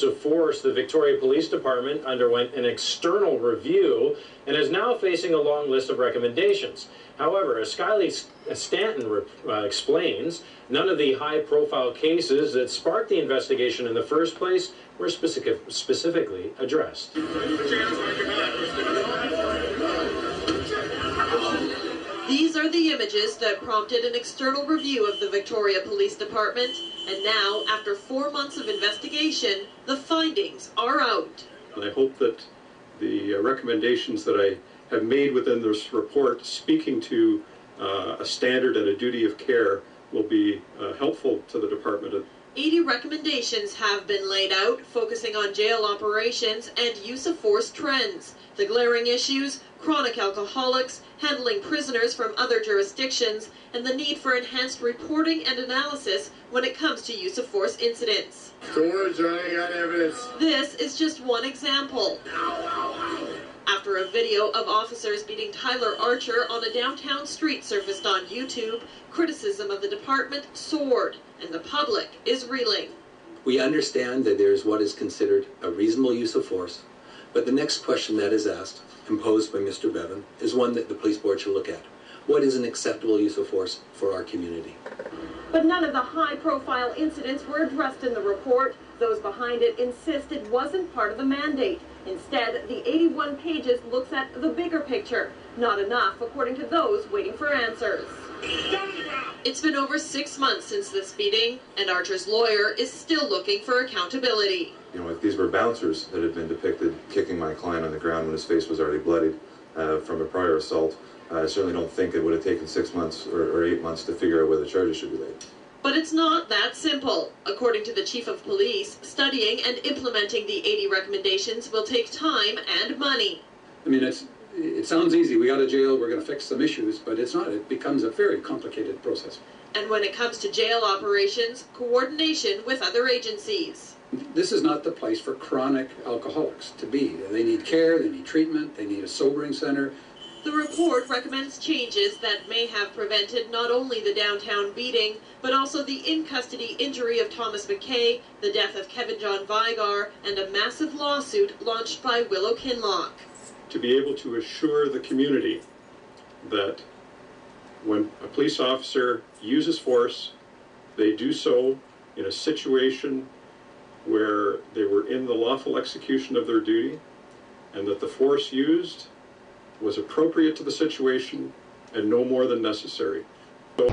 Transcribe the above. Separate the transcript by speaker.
Speaker 1: of force, the Victoria Police Department underwent an external review and is now facing a long list of recommendations. However, as Skylee Stanton explains, none of the high-profile cases that sparked the investigation in the first place were specifically addressed.
Speaker 2: These are the images that prompted an external review of the Victoria Police Department, and now, after 4 months of investigation, the findings are out.
Speaker 3: I hope that the recommendations that I have made within this report, speaking to a standard and a duty of care, will be helpful to the department.
Speaker 2: 80 recommendations have been laid out, focusing on jail operations and use of force trends. The glaring issues: chronic alcoholics, handling prisoners from other jurisdictions, and the need for enhanced reporting and analysis when it comes to use of force incidents.
Speaker 4: Storage running on evidence.
Speaker 2: This is just one example. After a video of officers beating Tyler Archer on a downtown street surfaced on YouTube, criticism of the department soared, and the public is reeling.
Speaker 5: We understand that there is what is considered a reasonable use of force, but the next question that is asked, imposed by Mr. Bevan, is one that the police board should look at. What is an acceptable use of force for our community?
Speaker 2: But none of the high-profile incidents were addressed in the report. Those behind it insist it wasn't part of the mandate. Instead, the 81 pages looks at the bigger picture. Not enough, according to those waiting for answers. It's been over 6 months since this beating, and Archer's lawyer is still looking for accountability.
Speaker 6: You know, if these were bouncers that had been depicted kicking my client on the ground when his face was already bloodied from a prior assault, I certainly don't think it would have taken 6 months or 8 months to figure out whether charges should be laid.
Speaker 2: But it's not that simple. According to the chief of police, studying and implementing the 80 recommendations will take time and money.
Speaker 7: I mean, it sounds easy. We got a jail, we're going to fix some issues, but it's not. It becomes a very complicated process.
Speaker 2: And when it comes to jail operations, coordination with other agencies.
Speaker 7: This is not the place for chronic alcoholics to be. They need care, they need treatment, they need a sobering center.
Speaker 2: The report recommends changes that may have prevented not only the downtown beating, but also the in-custody injury of Thomas McKay, the death of Kevin John Vigar, and a massive lawsuit launched by Willow Kinloch.
Speaker 3: To be able to assure the community that when a police officer uses force, they do so in a situation where they were in the lawful execution of their duty, and that the force used was appropriate to the situation and no more than necessary. So